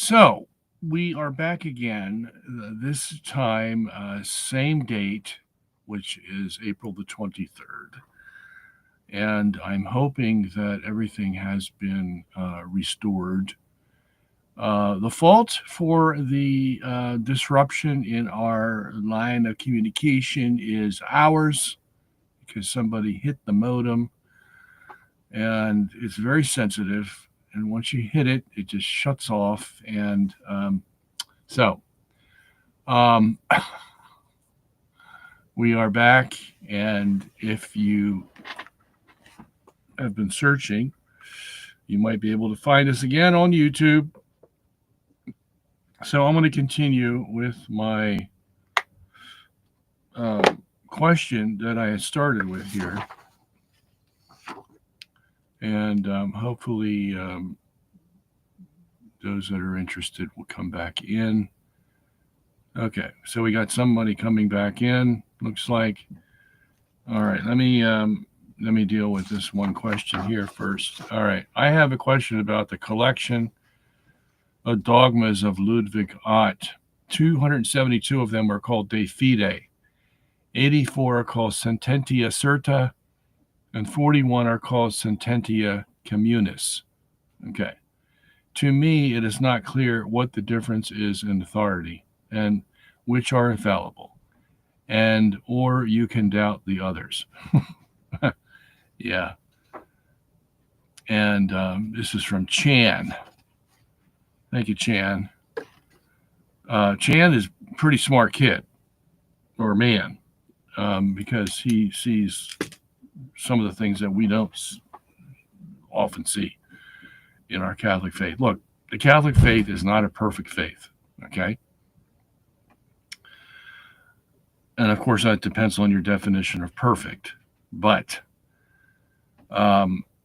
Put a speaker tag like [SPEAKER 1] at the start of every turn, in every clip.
[SPEAKER 1] So we are back again, this time, same date, which is April the 23rd. And I'm hoping that everything has been restored. The fault for the disruption in our line of communication is ours because somebody hit the modem and it's very sensitive. And once you hit it, it just shuts off. And so we are back. And if you have been searching, you might be able to find us again on YouTube. So I'm going to continue with my question that I had started with here. And hopefully those that are interested will come back in. Okay, so we got somebody coming back in, looks like. All right, let me deal with this one question here first. All right, I have a question about the collection of dogmas of Ludwig Ott. 272 of them are called de fide. 84 are called sententia certa, and 41 are called sententia communis. Okay. To me, it is not clear what the difference is in authority and which are infallible, and or you can doubt the others. Yeah. And this is from Chan. Thank you, Chan. Chan is a pretty smart kid or man because he sees some of the things that we don't often see in our Catholic faith. Look, the Catholic faith is not a perfect faith, okay? And of course, that depends on your definition of perfect, but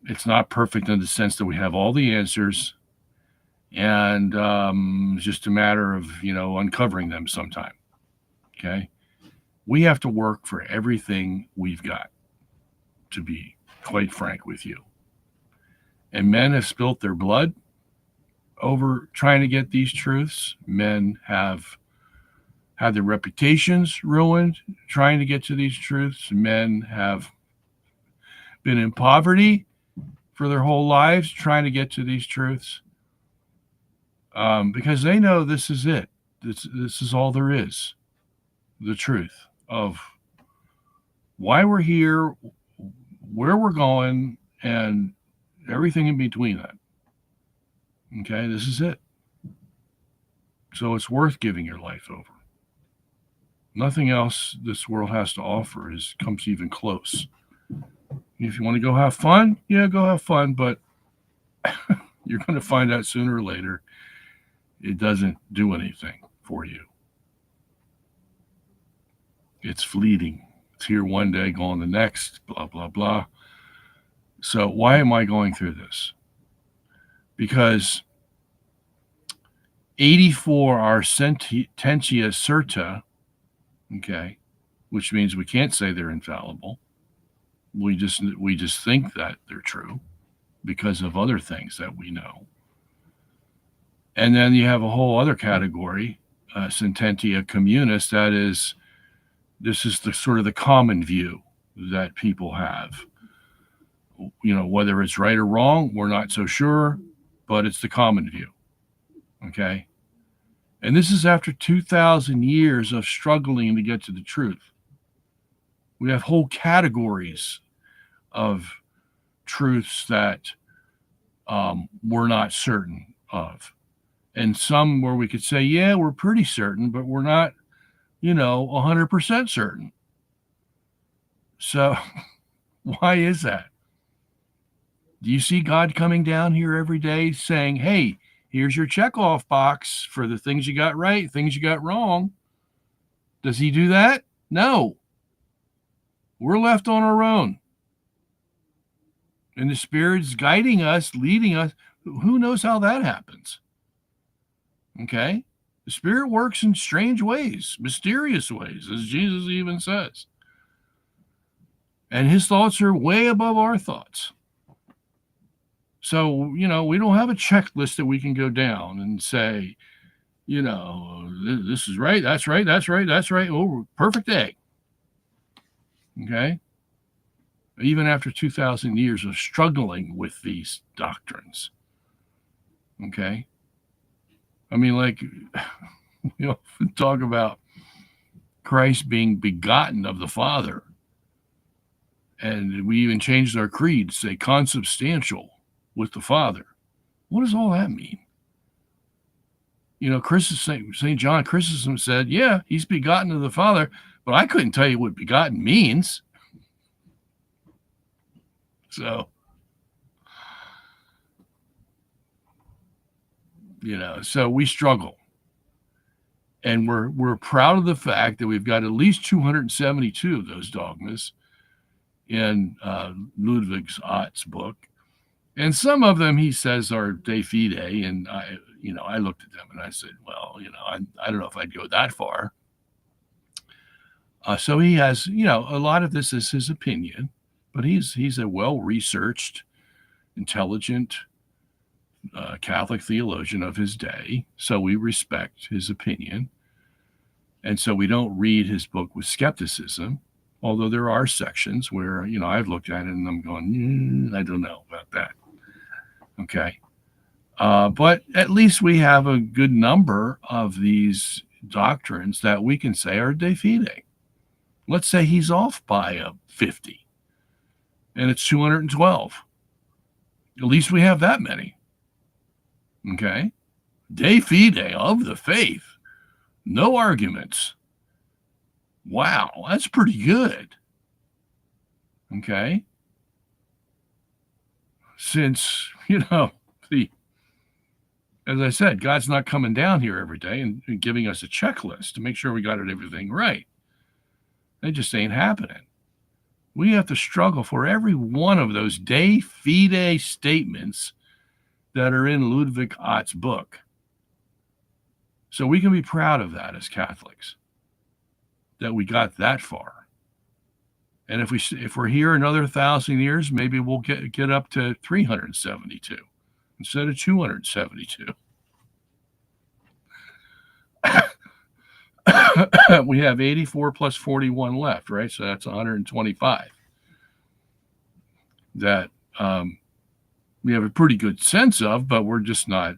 [SPEAKER 1] it's not perfect in the sense that we have all the answers and it's just a matter of, uncovering them sometime, okay? We have to work for everything we've got, to be quite frank with you. And men have spilt their blood over trying to get these truths. Men have had their reputations ruined trying to get to these truths. Men have been in poverty for their whole lives trying to get to these truths because they know this is it. This is all there is, the truth of why we're here, where we're going, and everything in between that. Okay, this is it. So it's worth giving your life over. Nothing else this world has to offer comes even close. If you want to go have fun, yeah, go have fun, but you're going to find out sooner or later it doesn't do anything for you. It's fleeting. It's here one day, gone the next, blah, blah, blah. So why am I going through this? Because 84 are sententia certa, okay, which means we can't say they're infallible. We just think that they're true because of other things that we know. And then you have a whole other category, sententia communis, this is the sort of the common view that people have. Whether it's right or wrong, we're not so sure, but it's the common view. Okay? And this is after 2,000 years of struggling to get to the truth. We have whole categories of truths that we're not certain of. And some where we could say, yeah, we're pretty certain, but we're not, 100% certain. So why is that? Do you see God coming down here every day saying, hey, here's your checkoff box for the things you got right, things you got wrong? Does he do that? No. We're left on our own. And the Spirit's guiding us, leading us. Who knows how that happens? Okay? The Spirit works in strange ways, mysterious ways, as Jesus even says. And his thoughts are way above our thoughts. So, we don't have a checklist that we can go down and say, this is right, that's right, that's right, that's right. Oh, perfect day. Okay. Even after 2,000 years of struggling with these doctrines. Okay. I mean, like, talk about Christ being begotten of the Father. And we even changed our creed to say consubstantial with the Father. What does all that mean? St. John Chrysostom said, yeah, he's begotten of the Father, but I couldn't tell you what begotten means. So, so we struggle. And we're proud of the fact that we've got at least 272 of those dogmas in Ludwig Ott's book. And some of them, he says, are de fide. And I looked at them and I said, well, I don't know if I'd go that far. So he has, a lot of this is his opinion, but he's a well-researched, intelligent Catholic theologian of his day. So we respect his opinion. And so we don't read his book with skepticism, although there are sections where, I've looked at it and I'm going, I don't know about that. Okay. But at least we have a good number of these doctrines that we can say are de fide. Let's say he's off by 50 and it's 212. At least we have that many. Okay. De fide, of the faith. No arguments. Wow, that's pretty good. Okay. Since, as I said, God's not coming down here every day and giving us a checklist to make sure we got everything right. It just ain't happening. We have to struggle for every one of those de fide statements that are in Ludwig Ott's book. So we can be proud of that as Catholics, that we got that far. And if we're here another 1,000 years, maybe we'll get up to 372 instead of 272. We have 84 plus 41 left, right? So that's 125. That we have a pretty good sense of, but we're just not.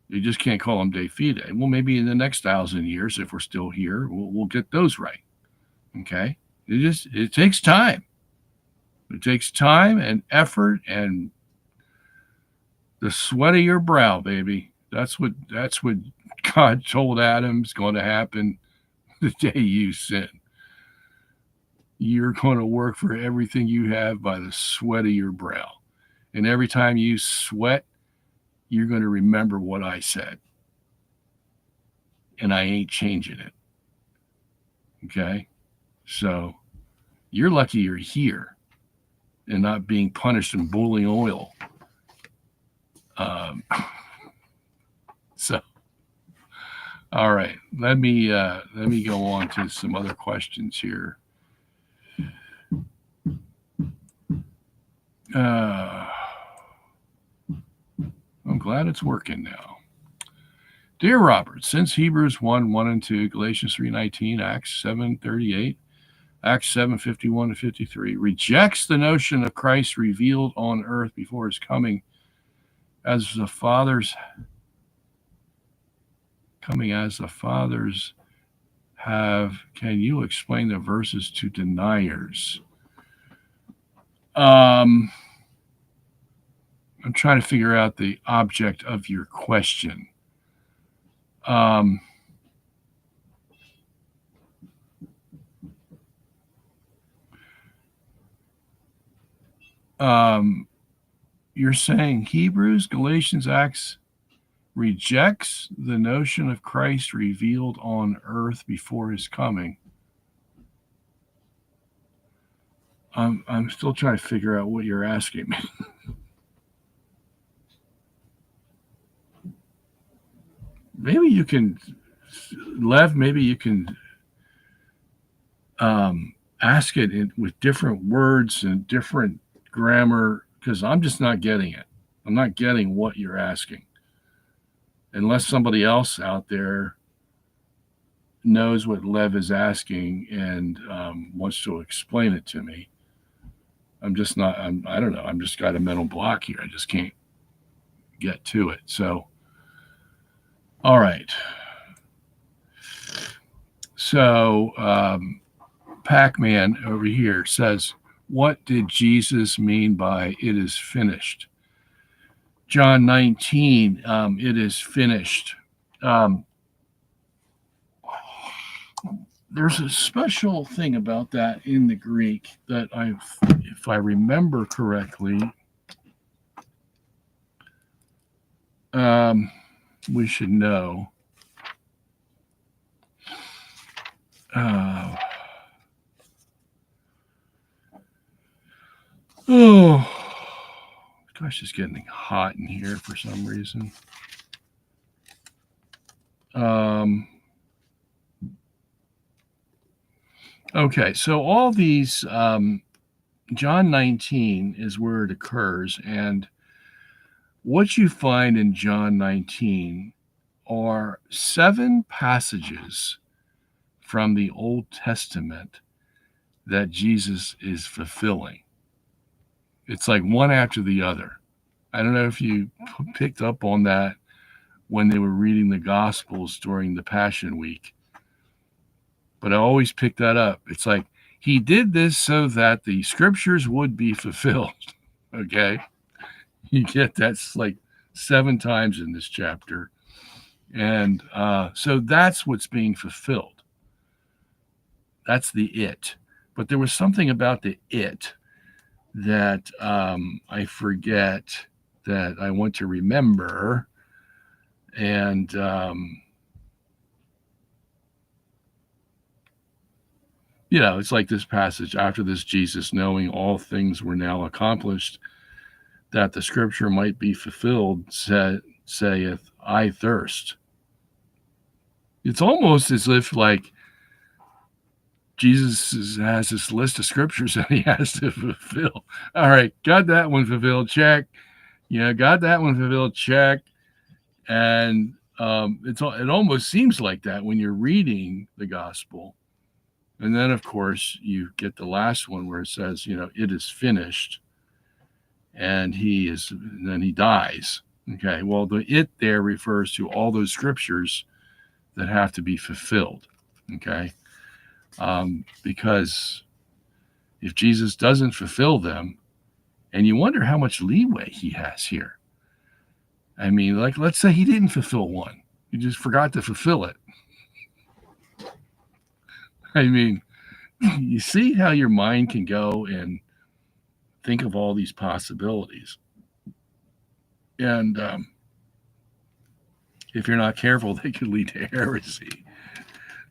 [SPEAKER 1] You just can't call them de fide. Well, maybe in the next 1,000 years, if we're still here, we'll get those right. Okay. It takes time. It takes time and effort and the sweat of your brow, baby. That's what God told Adam is going to happen the day you sin. You're going to work for everything you have by the sweat of your brow. And every time you sweat, you're going to remember what I said. And I ain't changing it. Okay? So you're lucky you're here and not being punished in boiling oil. So, all right, let me go on to some other questions here. I'm glad it's working now. Dear Robert, since Hebrews 1 and 2, Galatians 3:19, Acts 7:38, Acts 7:51 to 53 rejects the notion of Christ revealed on earth before his coming as the fathers have, can you explain the verses to deniers? I'm trying to figure out the object of your question. You're saying Hebrews, Galatians, Acts rejects the notion of Christ revealed on earth before his coming. I'm still trying to figure out what you're asking me. Maybe you can, Lev, maybe you can ask it with different words and different grammar because I'm just not getting it. I'm not getting what you're asking. Unless somebody else out there knows what Lev is asking and wants to explain it to me. I'm just not, I don't know. I'm just got a mental block here. I just can't get to it. So, all right. So, Pac-Man over here says, what did Jesus mean by it is finished? John 19, it is finished. There's a special thing about that in the Greek that if I remember correctly, we should know. Gosh, it's getting hot in here for some reason. Okay, so all these, John 19 is where it occurs, and what you find in John 19 are 7 passages from the Old Testament that Jesus is fulfilling. It's like one after the other. I don't know if you picked up on that when they were reading the Gospels during the Passion Week, but I always pick that up. It's like he did this so that the scriptures would be fulfilled. Okay? You get that's like 7 times in this chapter. And so that's what's being fulfilled. That's the it. But there was something about the it that I forget that I want to remember. And it's like this passage, after this Jesus, knowing all things were now accomplished, that the scripture might be fulfilled, saith, I thirst. It's almost as if like Jesus has this list of scriptures that he has to fulfill. All right, got that one fulfilled, check. Got that one fulfilled, check. And it almost seems like that when you're reading the gospel. And then, of course, you get the last one where it says, it is finished. And then he dies. Okay, well, the it there refers to all those scriptures that have to be fulfilled. Okay, because if Jesus doesn't fulfill them, and you wonder how much leeway he has here. I mean, like, let's say he didn't fulfill one. He just forgot to fulfill it. I mean, you see how your mind can go and think of all these possibilities. And if you're not careful, they could lead to heresy.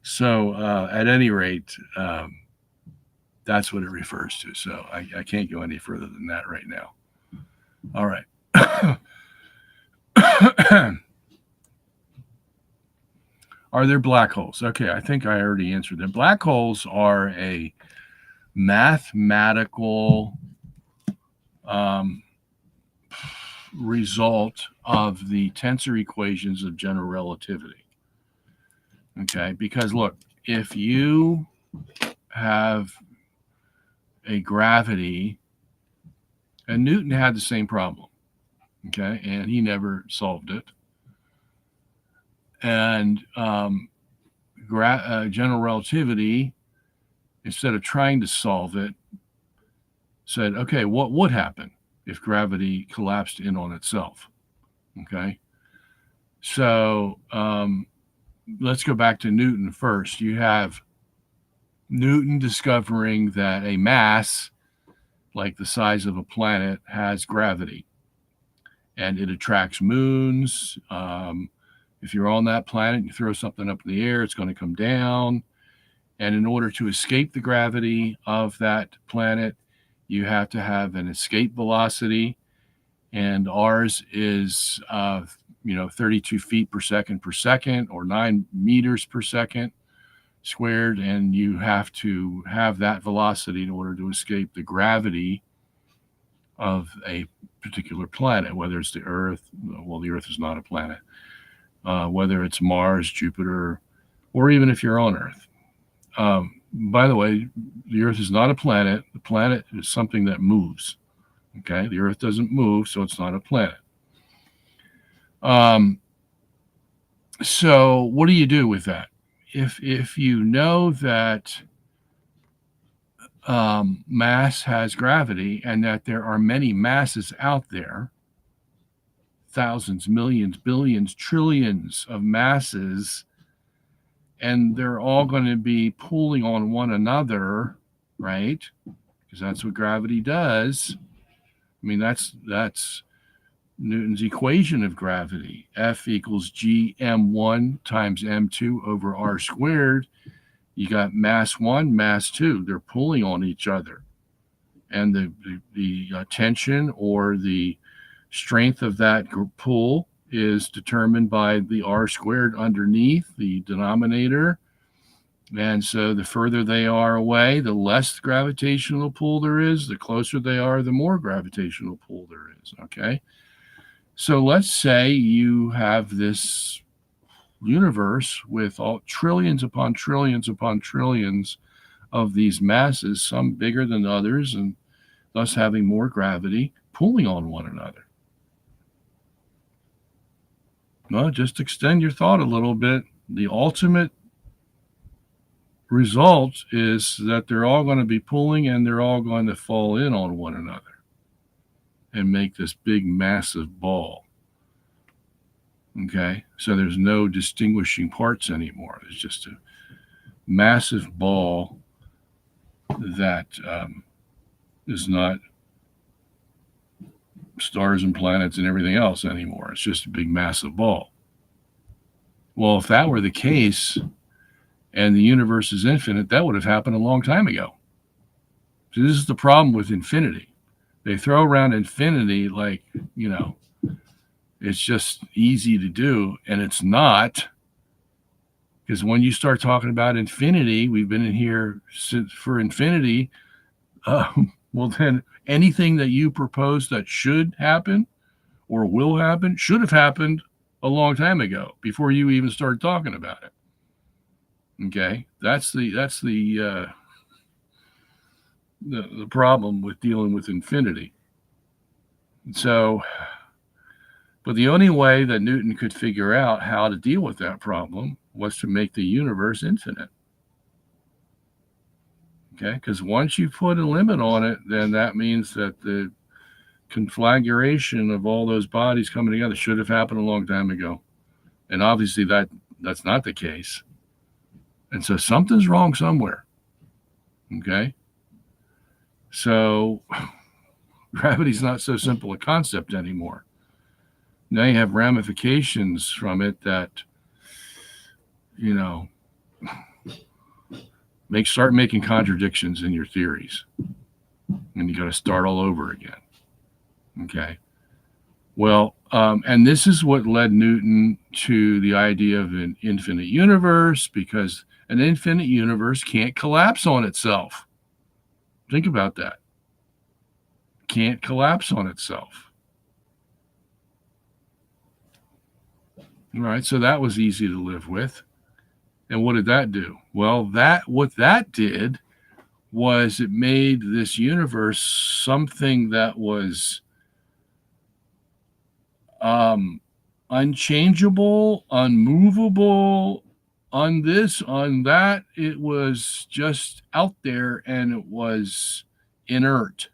[SPEAKER 1] So at any rate, that's what it refers to. So I can't go any further than that right now. All right. Are there black holes? Okay, I think I already answered them. Black holes are a mathematical result of the tensor equations of general relativity. Okay, because look, if you have a gravity, and Newton had the same problem, okay, and he never solved it. And general relativity, instead of trying to solve it, said, okay, what would happen if gravity collapsed in on itself? Okay, so let's go back to Newton first. You have Newton discovering that a mass like the size of a planet has gravity, and it attracts moons. If you're on that planet, you throw something up in the air, it's going to come down. And in order to escape the gravity of that planet, you have to have an escape velocity. And ours is, 32 feet per second, or 9 meters per second squared. And you have to have that velocity in order to escape the gravity of a particular planet, whether it's the Earth. Well, the Earth is not a planet. Whether it's Mars, Jupiter, or even if you're on Earth. By the way, the Earth is not a planet. The planet is something that moves. Okay, the Earth doesn't move, so it's not a planet. So what do you do with that? If you know that mass has gravity and that there are many masses out there, thousands, millions, billions, trillions of masses, and they're all going to be pulling on one another, right? Because that's what gravity does. I mean, that's Newton's equation of gravity. F equals gm1 times m2 over r squared. You got mass 1, mass 2. They're pulling on each other. And the tension or the strength of that pull is determined by the r squared underneath the denominator. And so the further they are away, the less gravitational pull there is. The closer they are, the more gravitational pull there is. Okay. So let's say you have this universe with all trillions upon trillions upon trillions of these masses, some bigger than others, and thus having more gravity, pulling on one another. Well, just extend your thought a little bit. The ultimate result is that they're all going to be pulling and they're all going to fall in on one another and make this big, massive ball. Okay, so there's no distinguishing parts anymore. It's just a massive ball that is not stars and planets and everything else anymore. It's just a big, massive ball. Well, if that were the case and the universe is infinite, that would have happened a long time ago. So this is the problem with infinity. They throw around infinity like, it's just easy to do, and it's not. Because when you start talking about infinity, we've been in here for infinity, well, then anything that you propose that should happen or will happen should have happened a long time ago before you even started talking about it. Okay, that's the problem with dealing with infinity. So, but the only way that Newton could figure out how to deal with that problem was to make the universe infinite. Okay, because once you put a limit on it, then that means that the conflagration of all those bodies coming together should have happened a long time ago. And obviously that's not the case. And so something's wrong somewhere. Okay, so gravity's not so simple a concept anymore. Now you have ramifications from it that, start making contradictions in your theories. And you got to start all over again. Okay. Well, and this is what led Newton to the idea of an infinite universe, because an infinite universe can't collapse on itself. Think about that. Can't collapse on itself. All right, so that was easy to live with. And what did that do? Well, what that did was it made this universe something that was unchangeable, unmovable, on this, on that. It was just out there, and it was inert.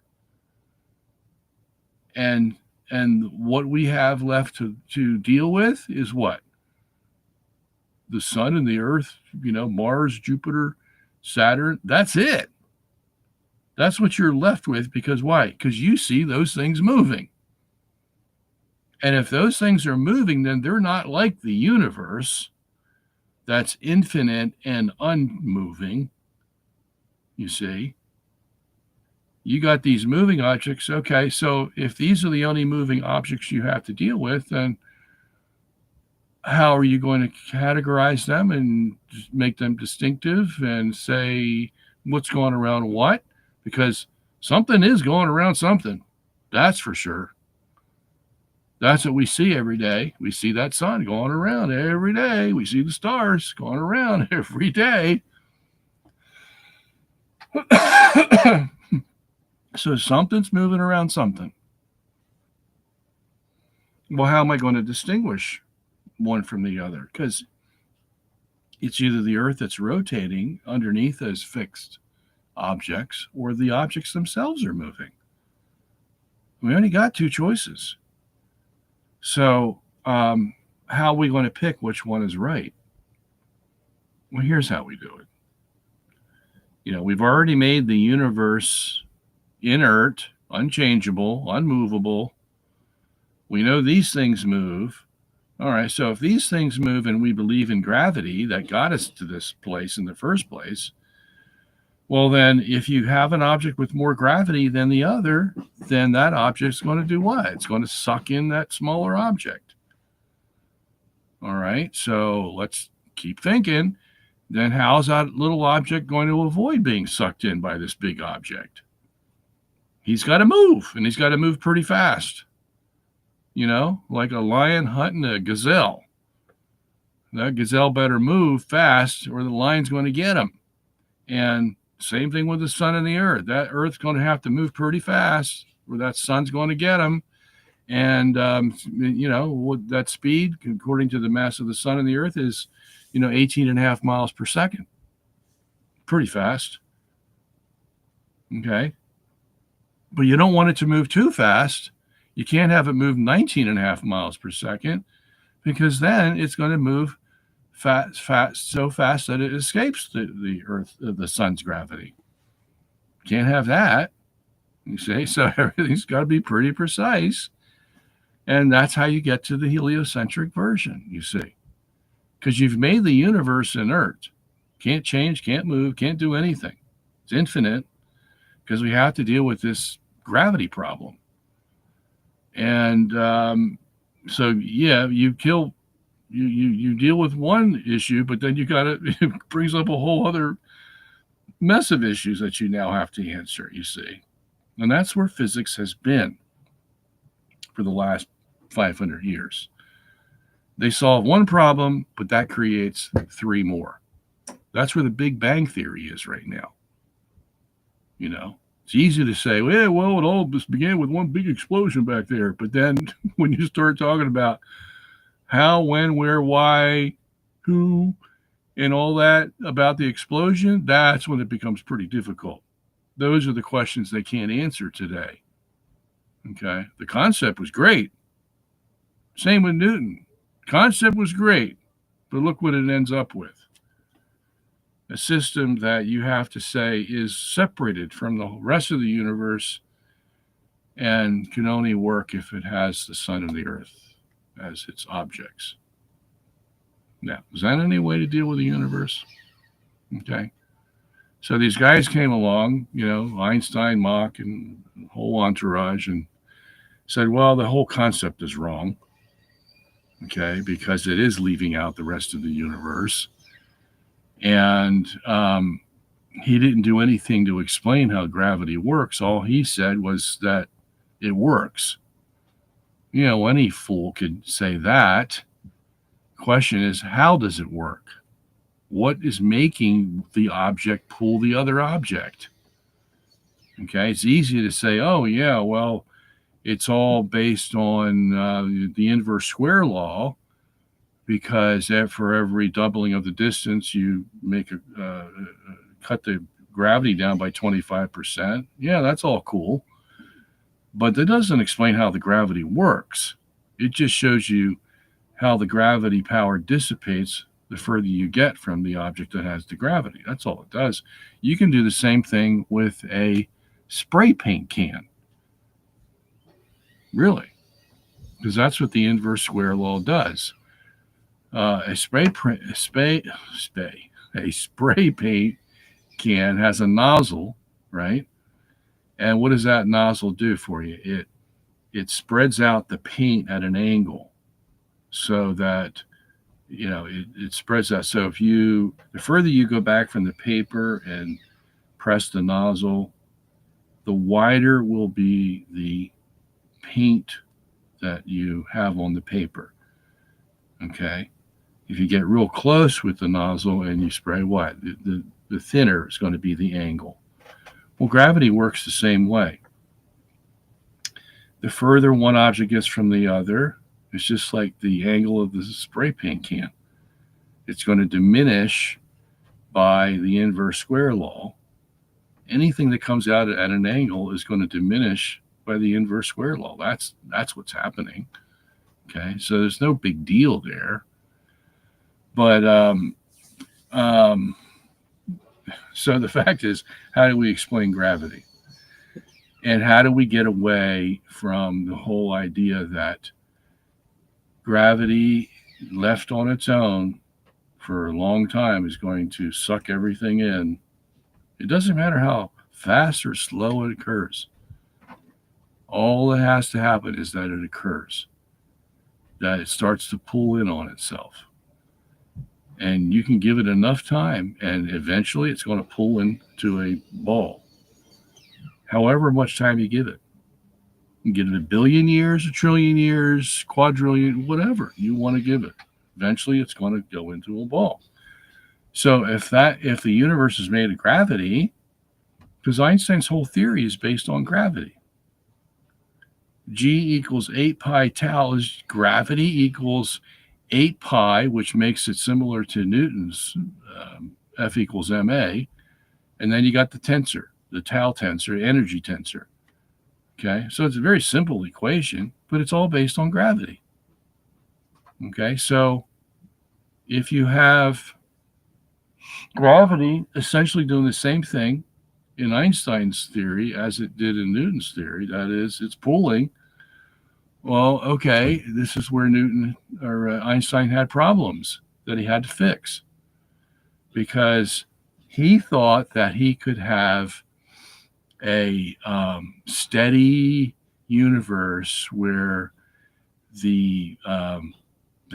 [SPEAKER 1] And what we have left to deal with is what? The sun and the earth, Mars, Jupiter, Saturn. That's it. That's what you're left with, because why? Because you see those things moving. And if those things are moving, then they're not like the universe that's infinite and unmoving. You see? You got these moving objects. Okay, so if these are the only moving objects you have to deal with, then how are you going to categorize them and make them distinctive and say what's going around what? Because something is going around something. That's for sure. That's what we see every day. We see that sun going around every day. We see the stars going around every day. So something's moving around something. Well, how am I going to distinguish one from the other? Because it's either the Earth that's rotating underneath those fixed objects or the objects themselves are moving. We only got two choices. So, how are we going to pick which one is right? Well, here's how we do it. We've already made the universe inert, unchangeable, unmovable. We know these things move. All right, so if these things move and we believe in gravity that got us to this place in the first place, well, then if you have an object with more gravity than the other, then that object's going to do what? It's going to suck in that smaller object. All right, so let's keep thinking. Then how's that little object going to avoid being sucked in by this big object? He's got to move, and he's got to move pretty fast. Like a lion hunting a gazelle. That gazelle better move fast or the lion's going to get him. And same thing with the sun and the earth. That earth's going to have to move pretty fast or that sun's going to get him. And, that speed, according to the mass of the sun and the earth, is, 18.5 miles per second. Pretty fast. Okay. But you don't want it to move too fast. You can't have it move 19.5 miles per second because then it's going to move so fast that it escapes the sun's gravity. Can't have that. You see, so everything's got to be pretty precise. And that's how you get to the heliocentric version, you see. Because you've made the universe inert. Can't change, can't move, can't do anything. It's infinite because we have to deal with this gravity problem. And you deal with one issue, but then it brings up a whole other mess of issues that you now have to answer, you see. And that's where physics has been for the last 500 years. They solve one problem, but that creates three more. That's where the Big Bang Theory is right now. It's easy to say, well, it all just began with one big explosion back there. But then when you start talking about how, when, where, why, who, and all that about the explosion, that's when it becomes pretty difficult. Those are the questions they can't answer today. Okay. The concept was great. Same with Newton. Concept was great, but look what it ends up with. A system that you have to say is separated from the rest of the universe and can only work if it has the sun and the earth as its objects. Now, is that any way to deal with the universe? Okay. So these guys came along, Einstein, Mach, and the whole entourage, and said, well, the whole concept is wrong. Okay, because it is leaving out the rest of the universe. And he didn't do anything to explain how gravity works. All he said was that it works. Any fool could say that. Question is, how does it work? What is making the object pull the other object? Okay, it's easy to say, oh, yeah, well, it's all based on the inverse square law, because for every doubling of the distance, you make cut the gravity down by 25%. Yeah, that's all cool. But that doesn't explain how the gravity works. It just shows you how the gravity power dissipates the further you get from the object that has the gravity. That's all it does. You can do the same thing with a spray paint can. Really, because that's what the inverse square law does. A spray paint can has a nozzle, right? And what does that nozzle do for you? It spreads out the paint at an angle so that it spreads out. So the further you go back from the paper and press the nozzle, the wider will be the paint that you have on the paper. Okay. If you get real close with the nozzle and you spray what? The thinner is going to be the angle. Well, gravity works the same way. The further one object gets from the other, it's just like the angle of the spray paint can. It's going to diminish by the inverse square law. Anything that comes out at an angle is going to diminish by the inverse square law. That's what's happening. Okay, so there's no big deal there. But so the fact is, how do we explain gravity? And how do we get away from the whole idea that gravity left on its own for a long time is going to suck everything in? It doesn't matter how fast or slow it occurs. All that has to happen is that it occurs, that it starts to pull in on itself. And you can give it enough time, and eventually it's going to pull into a ball. However much time you give it. You give it 1 billion years, 1 trillion years, quadrillion, whatever you want to give it. Eventually it's going to go into a ball. So if the universe is made of gravity, because Einstein's whole theory is based on gravity. G equals 8 pi tau is gravity equals 8 pi, which makes it similar to Newton's F equals ma. And then you got the tensor, the tau tensor, energy tensor. Okay, so it's a very simple equation, but it's all based on gravity. Okay, so if you have gravity essentially doing the same thing in Einstein's theory as it did in Newton's theory, that is, it's pulling. Well, okay, this is where Newton or Einstein had problems that he had to fix, because he thought that he could have a steady universe where the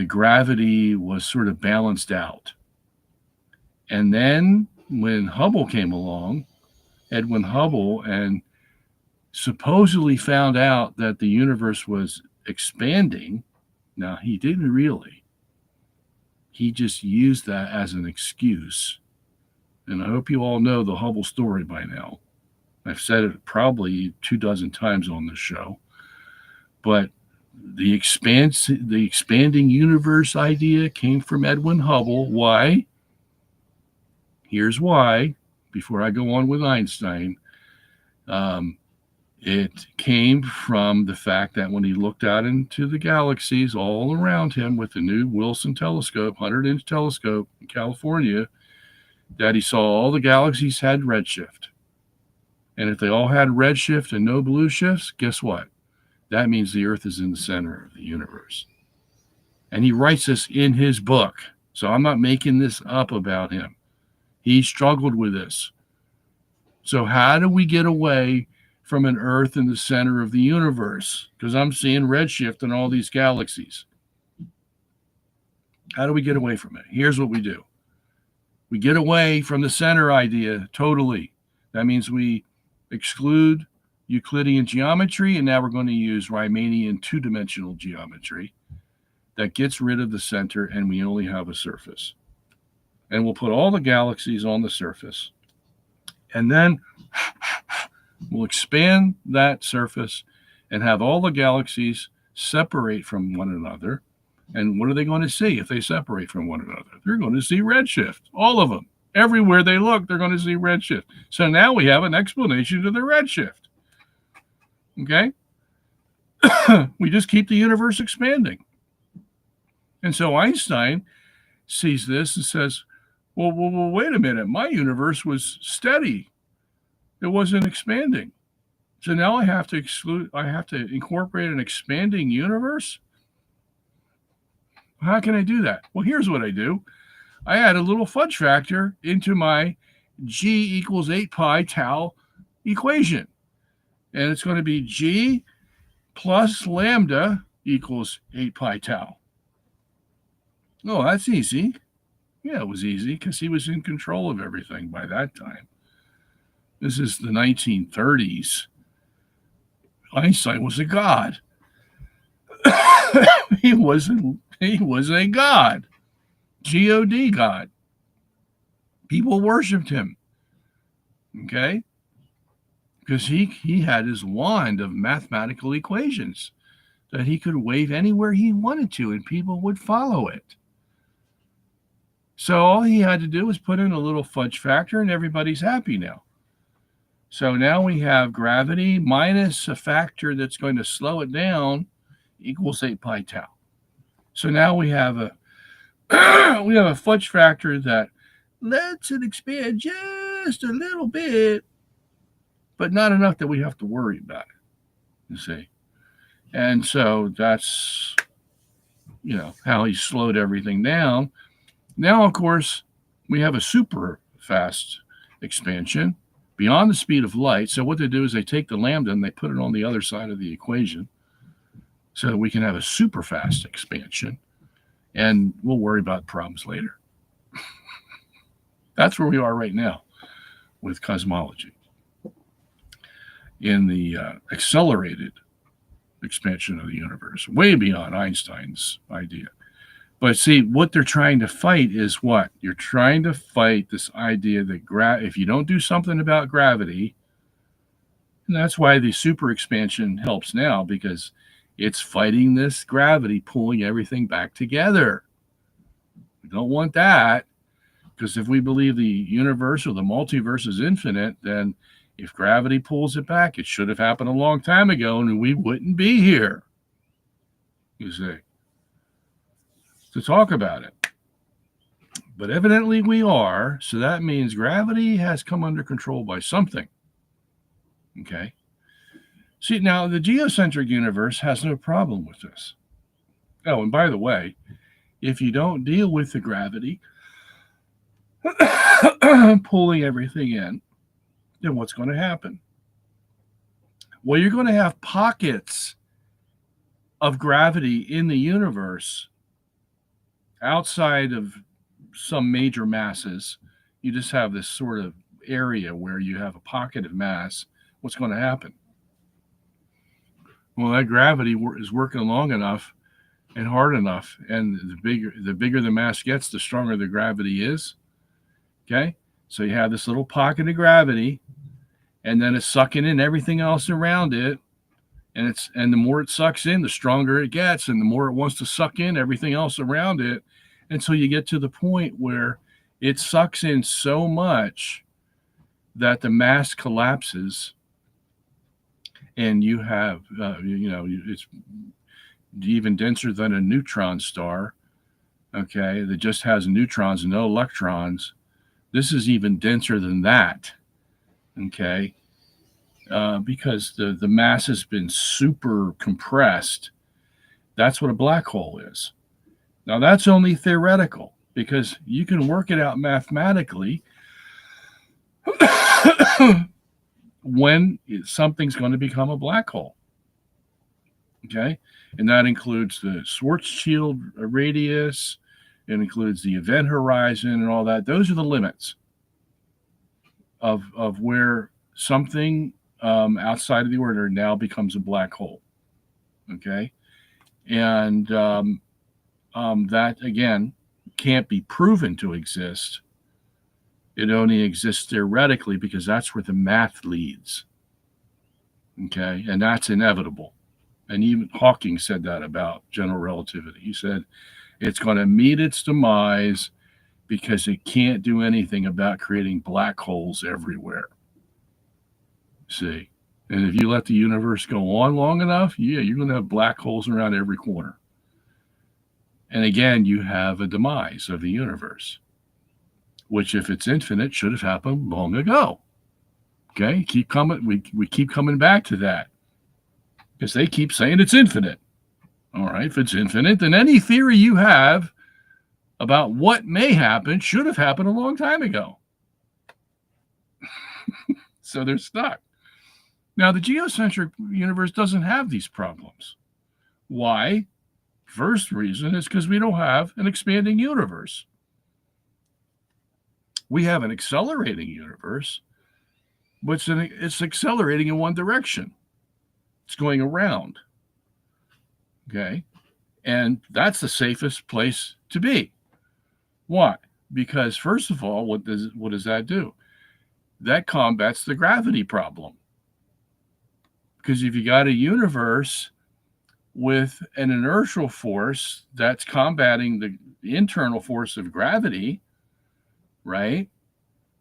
[SPEAKER 1] gravity was sort of balanced out. And then when Hubble came along, Edwin Hubble, and supposedly found out that the universe was expanding. Now, he didn't really. He just used that as an excuse. And I hope you all know the Hubble story by now. I've said it probably 24 times on this show. But the expanding universe idea came from Edwin Hubble. Why? Here's why, before I go on with Einstein. It came from the fact that when he looked out into the galaxies all around him with the new Wilson telescope, 100-inch telescope in California, that he saw all the galaxies had redshift. And if they all had redshift and no blue shifts, guess what? That means the Earth is in the center of the universe. And he writes this in his book. So I'm not making this up about him. He struggled with this. So how do we get away from an Earth in the center of the universe? Because I'm seeing redshift in all these galaxies. How do we get away from it? Here's what we do. We get away from the center idea totally. That means we exclude Euclidean geometry, and now we're going to use Riemannian two-dimensional geometry that gets rid of the center, and we only have a surface. And we'll put all the galaxies on the surface. And then we'll expand that surface and have all the galaxies separate from one another. And what are they going to see if they separate from one another? They're going to see redshift, all of them. Everywhere they look, they're going to see redshift. So now we have an explanation to the redshift. Okay? We just keep the universe expanding. And so Einstein sees this and says, well, wait a minute. My universe was steady. It wasn't expanding. So now I have to incorporate an expanding universe? How can I do that? Well, here's what I do. I add a little fudge factor into my G equals 8 pi tau equation. And it's going to be G plus lambda equals 8 pi tau. Oh, that's easy. Yeah, it was easy because he was in control of everything by that time. This is the 1930s. Einstein was a god. he was a god. God God. People worshipped him. Okay? Because he had his wand of mathematical equations that he could wave anywhere he wanted to, and people would follow it. So all he had to do was put in a little fudge factor, and everybody's happy now. So now we have gravity minus a factor that's going to slow it down equals 8 pi tau. So now we have a fudge factor that lets it expand just a little bit, but not enough that we have to worry about it, you see. And so that's, how he slowed everything down. Now, of course, we have a super fast expansion beyond the speed of light. So what they do is they take the lambda and they put it on the other side of the equation so that we can have a super fast expansion. And we'll worry about problems later. That's where we are right now with cosmology in the accelerated expansion of the universe, way beyond Einstein's idea. But see, what they're trying to fight is what? You're trying to fight this idea that if you don't do something about gravity, and that's why the super expansion helps now, because it's fighting this gravity, pulling everything back together. We don't want that, because if we believe the universe or the multiverse is infinite, then if gravity pulls it back, it should have happened a long time ago, and we wouldn't be here, you see, to talk about it. But evidently we are, so that means gravity has come under control by something. Okay? See, now the geocentric universe has no problem with this. Oh, and by the way, if you don't deal with the gravity pulling everything in, then what's going to happen? Well, you're going to have pockets of gravity in the universe outside of some major masses. You just have this sort of area where you have a pocket of mass. What's going to happen? Well, that gravity is working long enough and hard enough, and the bigger the mass gets, the stronger the gravity is. Okay? So you have this little pocket of gravity, and then it's sucking in everything else around it. And the more it sucks in, the stronger it gets, and the more it wants to suck in everything else around it, until you get to the point where it sucks in so much that the mass collapses, and you have, it's even denser than a neutron star. Okay, that just has neutrons and no electrons. This is even denser than that. Okay. Because the mass has been super compressed. That's what a black hole is. Now, that's only theoretical, because you can work it out mathematically when something's going to become a black hole. Okay? And that includes the Schwarzschild radius. It includes the event horizon and all that. Those are the limits of where something outside of the ordinary now becomes a black hole. Okay? And that, again, can't be proven to exist. It only exists theoretically, because that's where the math leads. Okay? And that's inevitable. And even Hawking said that about general relativity. He said it's going to meet its demise because it can't do anything about creating black holes everywhere. See? And if you let the universe go on long enough, you're going to have black holes around every corner. And again, you have a demise of the universe, which, if it's infinite, should have happened long ago. Okay? Keep coming. We keep coming back to that, because they keep saying it's infinite. All right, if it's infinite, then any theory you have about what may happen should have happened a long time ago. So they're stuck. Now, the geocentric universe doesn't have these problems. Why? First reason is because we don't have an expanding universe. We have an accelerating universe, but it's accelerating in one direction. It's going around. Okay. And that's the safest place to be. Why? Because first of all, what does that do? That combats the gravity problem. Because if you got a universe with an inertial force that's combating the internal force of gravity, right?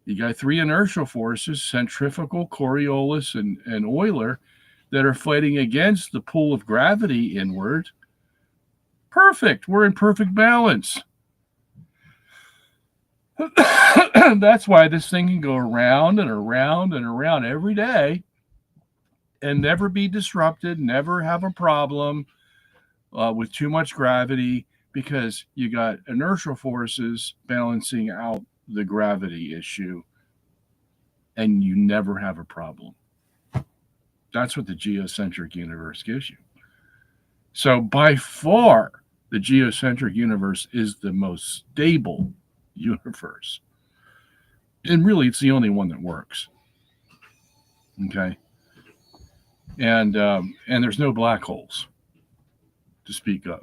[SPEAKER 1] You got three inertial forces, centrifugal, Coriolis, and Euler, that are fighting against the pull of gravity inward. Perfect. We're in perfect balance. That's why this thing can go around and around and around every day and never be disrupted, never have a problem with too much gravity, because you got inertial forces balancing out the gravity issue, and you never have a problem. That's what the geocentric universe gives you. So by far, the geocentric universe is the most stable universe. And really, it's the only one that works. Okay. And there's no black holes to speak of.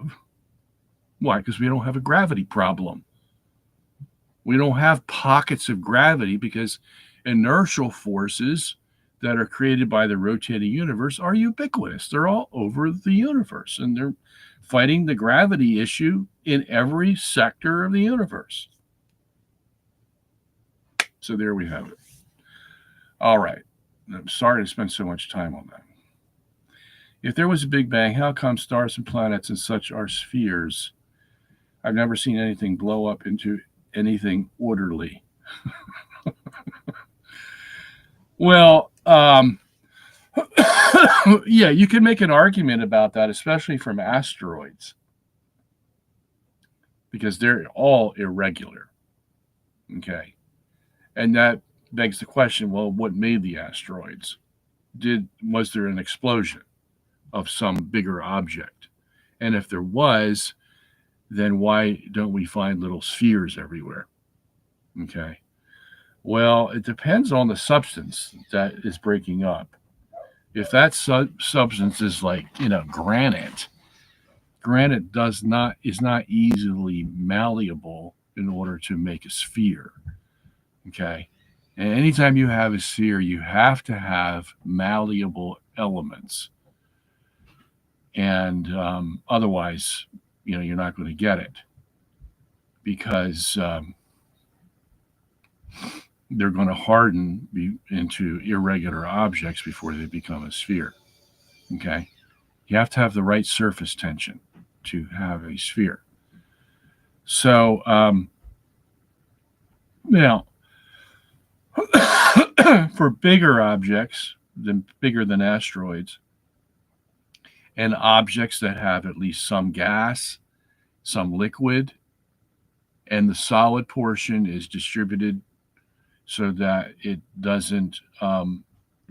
[SPEAKER 1] Why? Because we don't have a gravity problem. We don't have pockets of gravity, because inertial forces that are created by the rotating universe are ubiquitous. They're all over the universe, and they're fighting the gravity issue in every sector of the universe. So there we have it. All right. I'm sorry to spend so much time on that. If there was a Big Bang, how come stars and planets and such are spheres? I've never seen anything blow up into anything orderly. Well, yeah, you can make an argument about that, especially from asteroids, because they're all irregular. Okay. And that begs the question, well, what made the asteroids? Was there an explosion of some bigger object? And if there was, then why don't we find little spheres everywhere? Okay. Well, it depends on the substance that is breaking up. If that substance is like, granite is not easily malleable in order to make a sphere. Okay. And anytime you have a sphere, you have to have malleable elements. And otherwise, you're not going to get it, because they're going to harden into irregular objects before they become a sphere. Okay. You have to have the right surface tension to have a sphere. So, now, for bigger objects, bigger than asteroids, and objects that have at least some gas, some liquid, and the solid portion is distributed so that it doesn't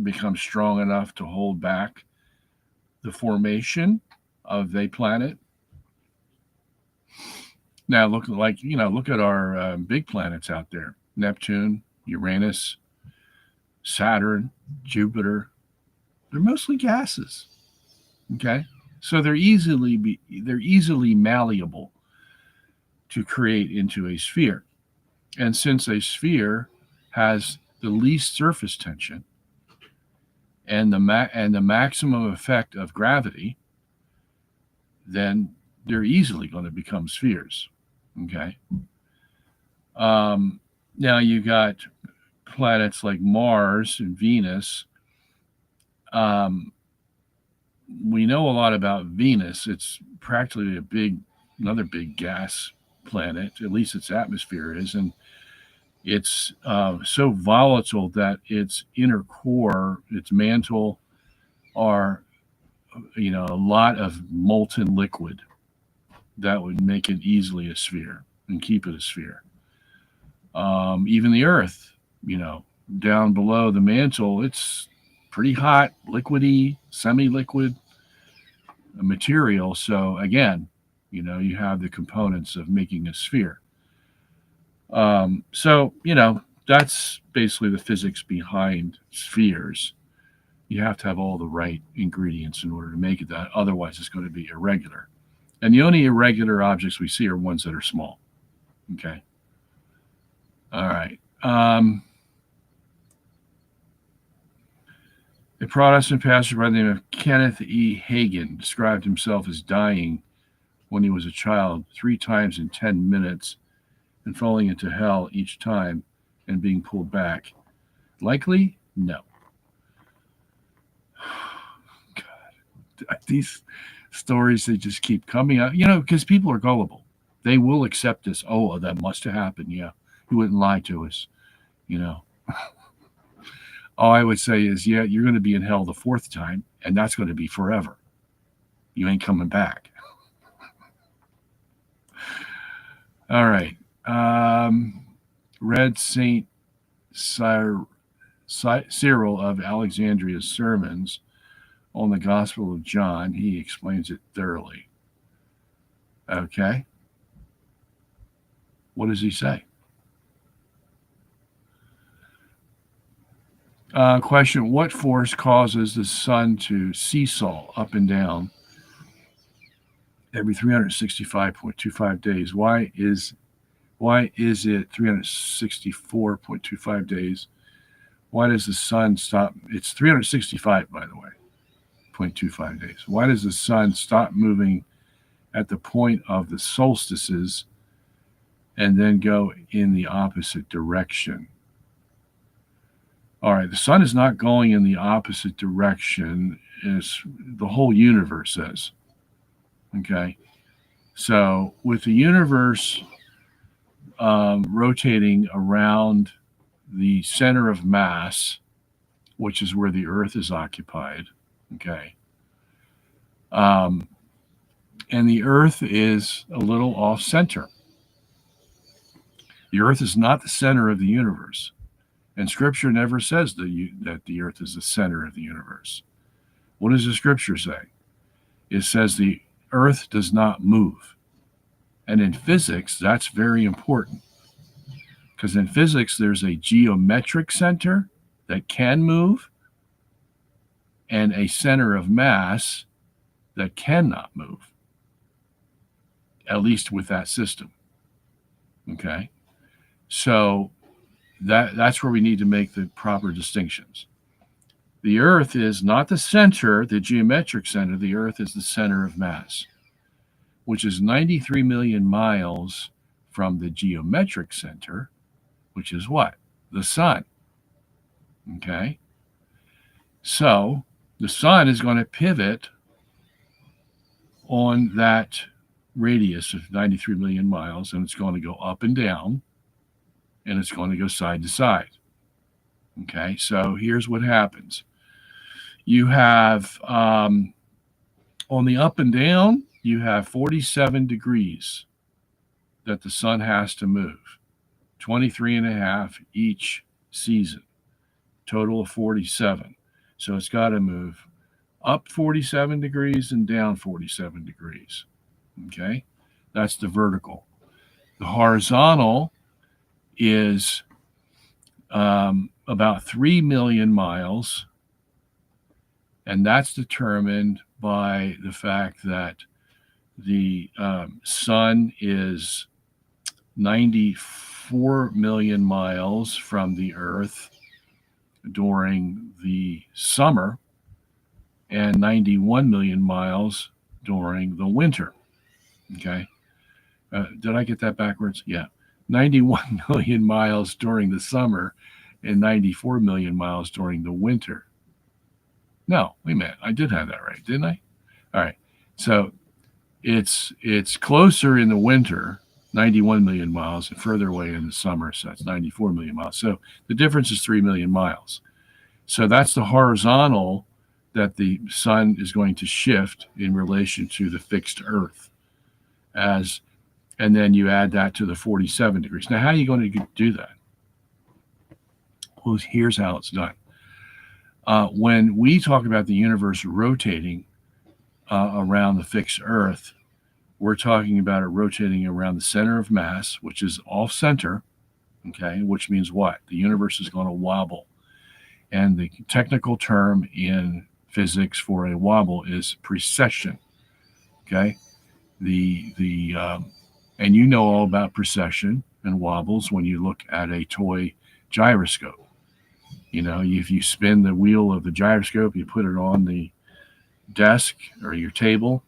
[SPEAKER 1] become strong enough to hold back the formation of a planet. Now look at our big planets out there: Neptune, Uranus, Saturn, Jupiter. They're mostly gases. Okay, so they're easily malleable to create into a sphere. And since a sphere has the least surface tension and the maximum effect of gravity, then they're easily going to become spheres. Okay. Now you got planets like Mars and Venus. We know a lot about Venus. It's practically another big gas planet, at least its atmosphere is, and it's so volatile that its inner core, its mantle, are a lot of molten liquid that would make it easily a sphere and keep it a sphere. Even the Earth, down below the mantle, it's pretty hot, liquidy, semi-liquid material. So again, you have the components of making a sphere. So that's basically the physics behind spheres. You have to have all the right ingredients in order to make it that. Otherwise, it's going to be irregular. And the only irregular objects we see are ones that are small. Okay. All right. A Protestant pastor by the name of Kenneth E. Hagin described himself as dying when he was a child 3 times in 10 minutes and falling into hell each time and being pulled back. Likely? No. God, these stories, they just keep coming out, because people are gullible. They will accept this. Oh, that must have happened. Yeah. He wouldn't lie to us. All I would say is, yeah, you're going to be in hell the 4th time, and that's going to be forever. You ain't coming back. All right. Read St. Cyril of Alexandria's sermons on the Gospel of John. He explains it thoroughly. Okay. What does he say? Question: what force causes the sun to seesaw up and down every 365.25 days? Why is it 364.25 days? Why does the sun stop? It's 365, by the way, 0.25 days. Why does the sun stop moving at the point of the solstices and then go in the opposite direction? All right, the sun is not going in the opposite direction as the whole universe is. Okay, so with the universe rotating around the center of mass, which is where the Earth is occupied, okay, and the Earth is a little off center. The Earth is not the center of the universe. And Scripture never says that the Earth is the center of the universe. What does the Scripture say? It says the Earth does not move. And in physics, that's very important. Because in physics, there's a geometric center that can move and a center of mass that cannot move, at least with that system. Okay? So that's where we need to make the proper distinctions. The Earth is not the center, the geometric center. The Earth is the center of mass, which is 93 million miles from the geometric center, which is what? The sun. Okay? So the sun is going to pivot on that radius of 93 million miles, and it's going to go up and down, and it's going to go side to side. Okay, so here's what happens. You have, on the up and down, you have 47 degrees that the sun has to move, 23 and a half each season, total of 47. So it's got to move up 47 degrees and down 47 degrees. Okay, that's the vertical. The horizontal is about 3 million miles, and that's determined by the fact that the sun is 94 million miles from the Earth during the summer and 91 million miles during the winter. Okay. Did I get that backwards? Yeah. 91 million miles during the summer and 94 million miles during the winter. No, wait a minute. I did have that right, didn't I? All right. So it's closer in the winter, 91 million miles, and further away in the summer. So that's 94 million miles. So the difference is 3 million miles. So that's the horizontal that the sun is going to shift in relation to the fixed Earth. And then you add that to the 47 degrees. Now, how are you going to do that? Well, here's how it's done. When we talk about the universe rotating around the fixed Earth, we're talking about it rotating around the center of mass, which is off center, okay, which means what? The universe is going to wobble. And the technical term in physics for a wobble is precession. Okay, and you know all about precession and wobbles when you look at a toy gyroscope. You know, if you spin the wheel of the gyroscope, you put it on the desk or your table,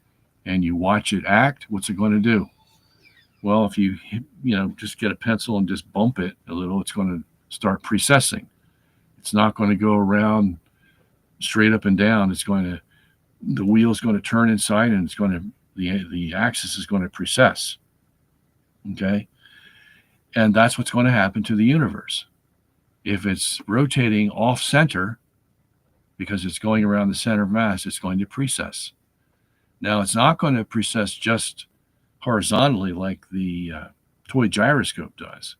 [SPEAKER 1] and you watch it act. What's it going to do? Well, if you just get a pencil and just bump it a little, it's going to start precessing. It's not going to go around straight up and down. The wheel is going to turn inside, and the axis is going to precess. Okay, and that's what's going to happen to the universe. If it's rotating off center, because it's going around the center of mass, it's going to precess. Now, it's not going to precess just horizontally like the toy gyroscope does.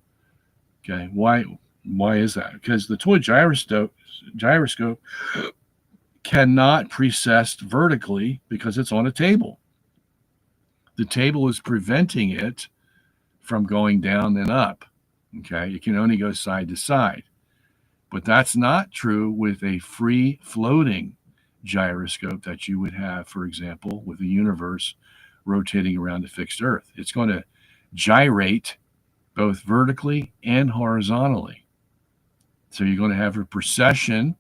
[SPEAKER 1] Okay, why is that? Because the toy gyroscope cannot precess vertically because it's on a table. The table is preventing it from going down and up. Okay, it can only go side to side. But that's not true with a free floating gyroscope that you would have, for example, with the universe rotating around a fixed Earth. It's going to gyrate both vertically and horizontally. So you're going to have a precession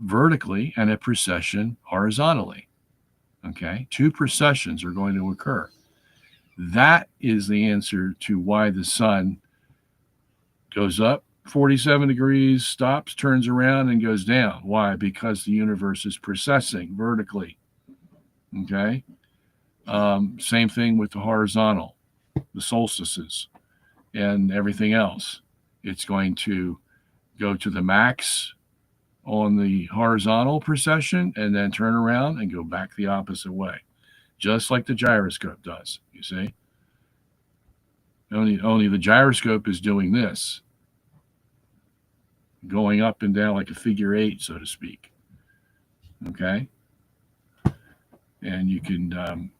[SPEAKER 1] vertically and a precession horizontally. Okay, two precessions are going to occur. That is the answer to why the sun goes up 47 degrees, stops, turns around, and goes down. Why? Because the universe is precessing vertically. Okay? Same thing with the horizontal, the solstices, and everything else. It's going to go to the max on the horizontal precession and then turn around and go back the opposite way, just like the gyroscope does, you see? Only the gyroscope is doing this, going up and down like a figure eight, so to speak. Okay? And you can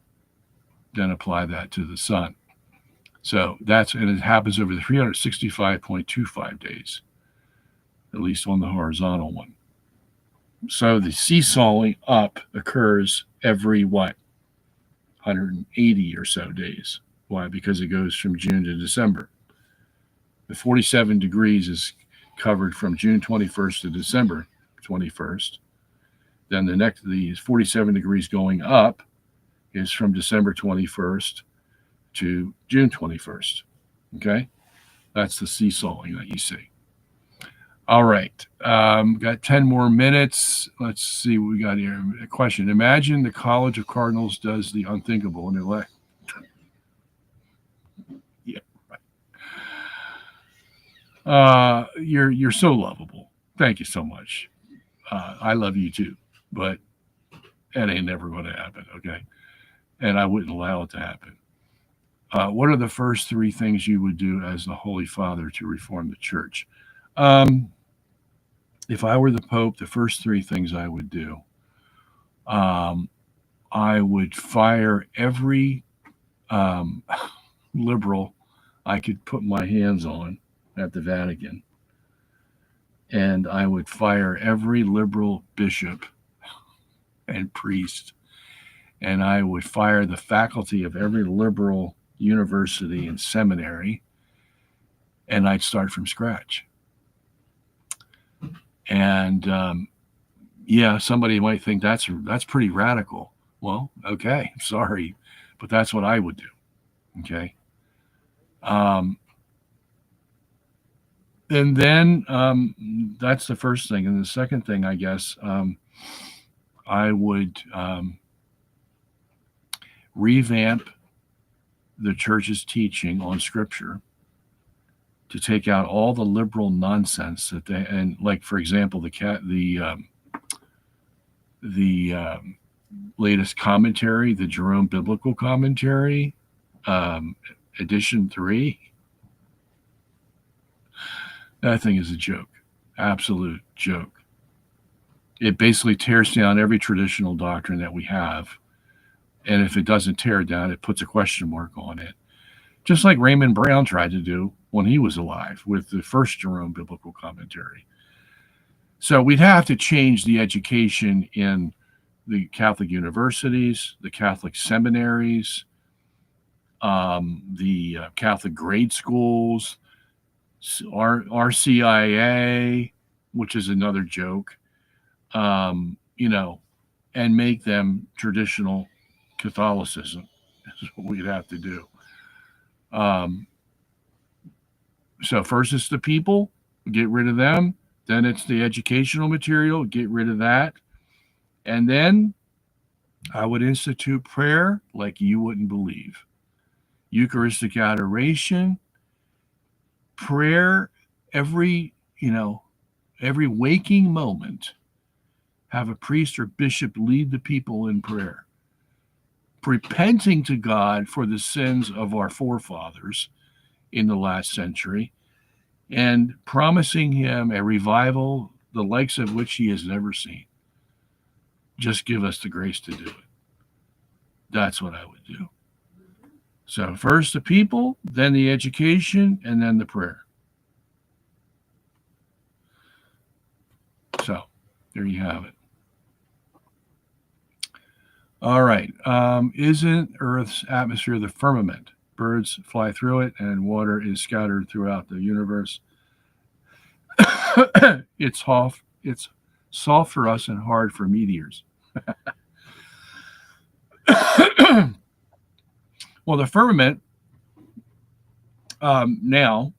[SPEAKER 1] then apply that to the sun. So and it happens over the 365.25 days, at least on the horizontal one. So the seesawing up occurs every 180 or so days. Why? Because it goes from June to December. The 47 degrees is covered from June 21st to December 21st. Then the 47 degrees going up is from December 21st to June 21st. Okay? That's the seesawing that you see. All right. Got 10 more minutes. Let's see what we got here. A question. Imagine the College of Cardinals does the unthinkable and elect. Yeah, right. You're so lovable. Thank you so much. I love you too, but that ain't never going to happen, okay? And I wouldn't allow it to happen. What are the first three things you would do as the Holy Father to reform the church? If I were the Pope, the first three things I would do, I would fire every liberal I could put my hands on at the Vatican. And I would fire every liberal bishop and priest. And I would fire the faculty of every liberal university and seminary. And I'd start from scratch. And somebody might think that's pretty radical. Well, okay, sorry, but that's what I would do. Okay. And then that's the first thing. And the second thing, I guess, I would revamp the church's teaching on Scripture to take out all the liberal nonsense that like, for example, the latest commentary, the Jerome Biblical Commentary, edition 3. That thing is a joke, absolute joke. It basically tears down every traditional doctrine that we have. And if it doesn't tear it down, it puts a question mark on it. Just like Raymond Brown tried to do when he was alive with the first Jerome Biblical Commentary. So we'd have to change the education in the Catholic universities, the Catholic seminaries, the Catholic grade schools, RCIA, which is another joke, you know, and make them traditional Catholicism is what we'd have to do. So first it's the people, get rid of them. Then it's the educational material, get rid of that. And then I would institute prayer like you wouldn't believe. Eucharistic adoration, prayer every waking moment. Have a priest or bishop lead the people in prayer, repenting to God for the sins of our forefathers in the last century, and promising him a revival the likes of which he has never seen. Just give us the grace to do it. That's what I would do. So first the people, then the education, and then the prayer. So there you have it. All right. Isn't Earth's atmosphere the firmament? Birds fly through it, and water is scattered throughout the universe. It's soft for us and hard for meteors. Well, the firmament now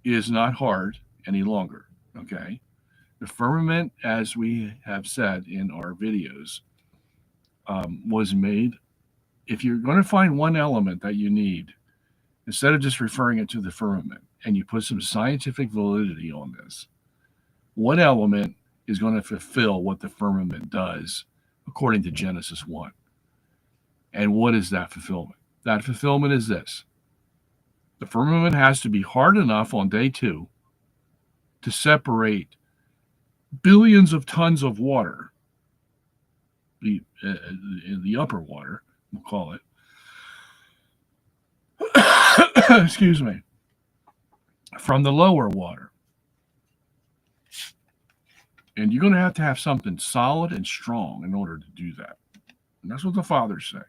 [SPEAKER 1] is not hard any longer. Okay. The firmament, as we have said in our videos, was made. If you're going to find one element that you need, instead of just referring it to the firmament, and you put some scientific validity on this, what element is going to fulfill what the firmament does according to Genesis 1? And what is that fulfillment? That fulfillment is this. The firmament has to be hard enough on day 2 to separate billions of tons of water, the upper water, we'll call it, excuse me, from the lower water. And you're going to have something solid and strong in order to do that. And that's what the fathers say.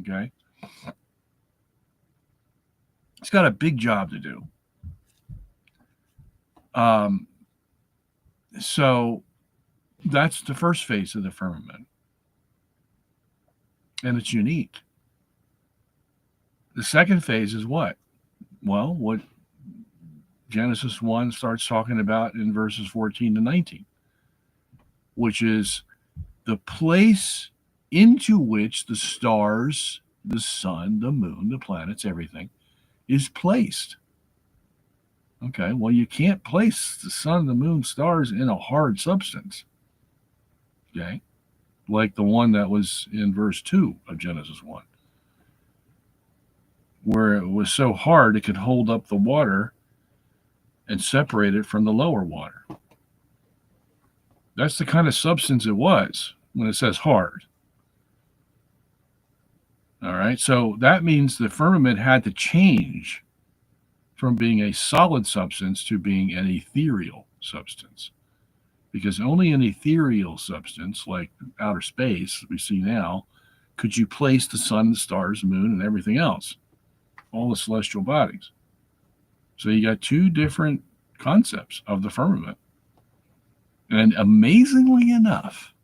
[SPEAKER 1] Okay? It's got a big job to do. So that's the first phase of the firmament. And it's unique. The second phase is what? Well, what Genesis 1 starts talking about in verses 14 to 19, which is the place into which the stars, the sun, the moon, the planets, everything is placed. Okay, well, you can't place the sun, the moon, stars in a hard substance. Okay, like the one that was in verse 2 of Genesis 1, where it was so hard it could hold up the water and separate it from the lower water. That's the kind of substance it was when it says hard. All right, so that means the firmament had to change from being a solid substance to being an ethereal substance. Because only an ethereal substance, like outer space we see now, could you place the sun, the stars, the moon, and everything else, all the celestial bodies. So you got two different concepts of the firmament. And amazingly enough,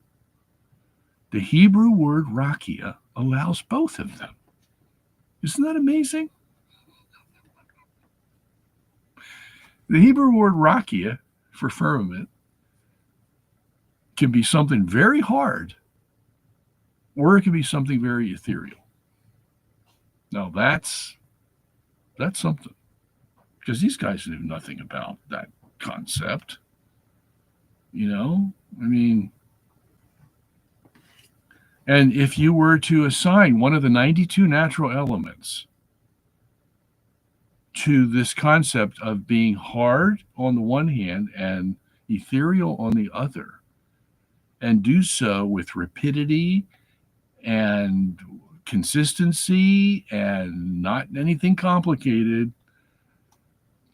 [SPEAKER 1] the Hebrew word Rakia allows both of them. Isn't that amazing? The Hebrew word Rakia for firmament can be something very hard, or it can be something very ethereal. Now that's something, because these guys knew nothing about that concept. You know, I mean, and if you were to assign one of the 92 natural elements to this concept of being hard on the one hand and ethereal on the other, and do so with rapidity and consistency and not anything complicated,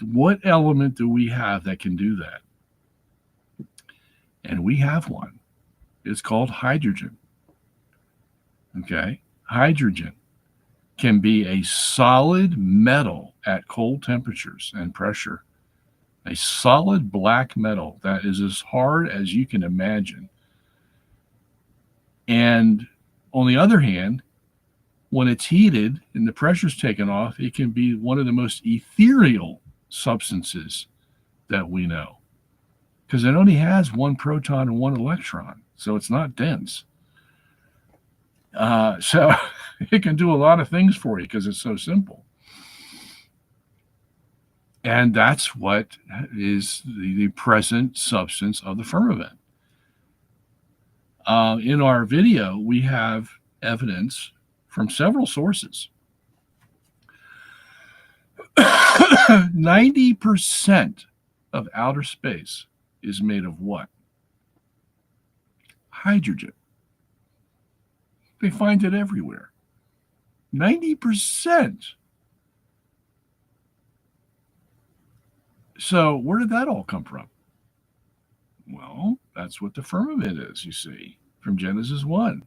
[SPEAKER 1] what element do we have that can do that? And we have one. It's called hydrogen. Okay? Hydrogen can be a solid metal at cold temperatures and pressure. A solid black metal that is as hard as you can imagine. And on the other hand, when it's heated and the pressure's taken off, it can be one of the most ethereal substances that we know, because it only has one proton and one electron, so it's not dense. So it can do a lot of things for you because it's so simple. And that's what is the present substance of the firmament. In our video, we have evidence from several sources. 90% of outer space is made of what? Hydrogen. They find it everywhere. 90%. So where did that all come from? Well, that's what the firmament is, you see, from Genesis 1.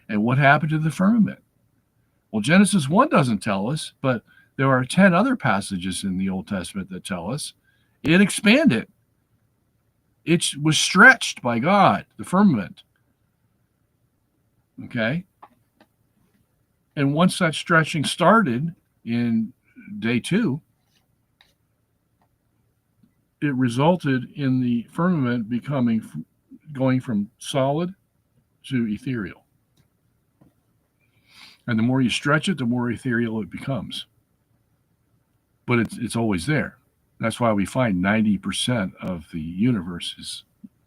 [SPEAKER 1] And what happened to the firmament? Well, Genesis 1 doesn't tell us, but there are 10 other passages in the Old Testament that tell us it expanded. It was stretched by God, the firmament. Okay? And once that stretching started in day 2, it resulted in the firmament going from solid to ethereal. And the more you stretch it, the more ethereal it becomes. But it's always there. That's why we find 90% of the universe is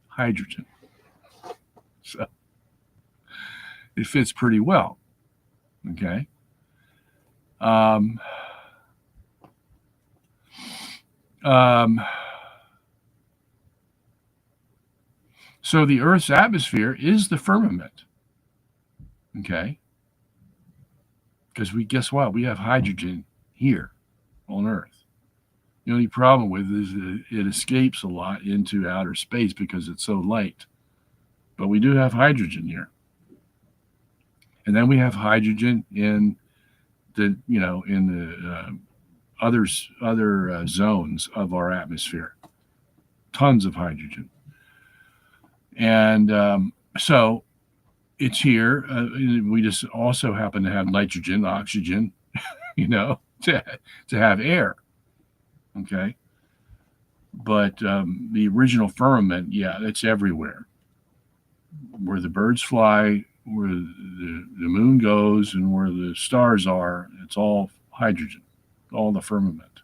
[SPEAKER 1] hydrogen. So it fits pretty well. Okay. So the Earth's atmosphere is the firmament. Okay. Because guess what? We have hydrogen here on Earth. The only problem with it is it escapes a lot into outer space because it's so light. But we do have hydrogen here. And then we have hydrogen in the other zones of our atmosphere. Tons of hydrogen. And so it's here. We just also happen to have nitrogen, oxygen, to have air. Okay. But the original firmament, yeah, it's everywhere. Where the birds fly, where the moon goes, and where the stars are, it's all hydrogen, all the firmament.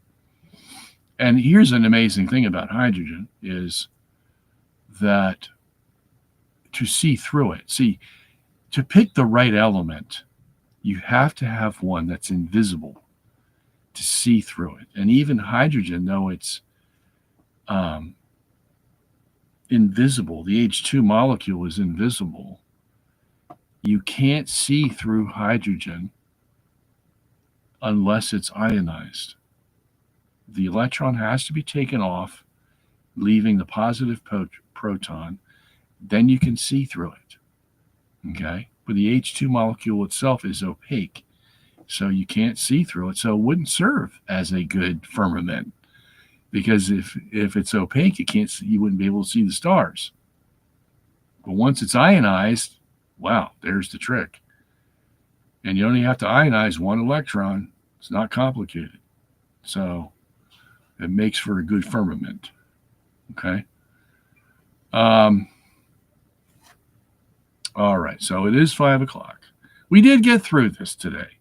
[SPEAKER 1] And here's an amazing thing about hydrogen is that to see through it, to pick the right element, you have to have one that's invisible to see through it. And even hydrogen, though it's invisible, the H2 molecule is invisible, you can't see through hydrogen unless it's ionized. The electron has to be taken off, leaving the positive proton. Then you can see through it. Okay? But the H2 molecule itself is opaque, so you can't see through it. So it wouldn't serve as a good firmament, because if it's opaque, you wouldn't be able to see the stars. But once it's ionized, wow, there's the trick. And you only have to ionize one electron. It's not complicated. So it makes for a good firmament. Okay? All right, so it is 5 o'clock. We did get through this today.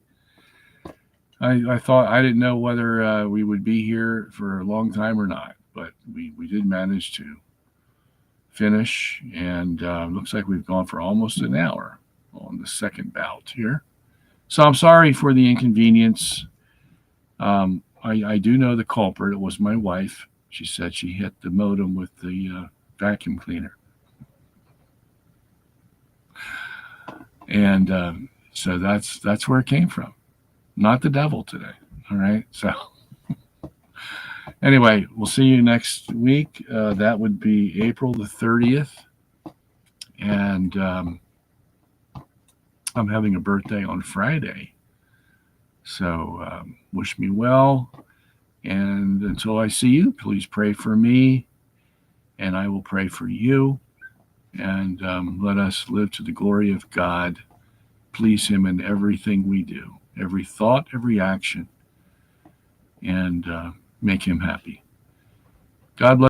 [SPEAKER 1] I thought, I didn't know whether we would be here for a long time or not, but we did manage to finish, and looks like we've gone for almost an hour on the second bout here. So I'm sorry for the inconvenience. I do know the culprit. It was my wife. She said she hit the modem with the vacuum cleaner. And so that's where it came from. Not the devil today. All right. So anyway, we'll see you next week. That would be April the 30th. And I'm having a birthday on Friday. So wish me well. And until I see you, please pray for me, and I will pray for you. And let us live to the glory of God, please Him in everything we do, every thought, every action, and make Him happy. God bless.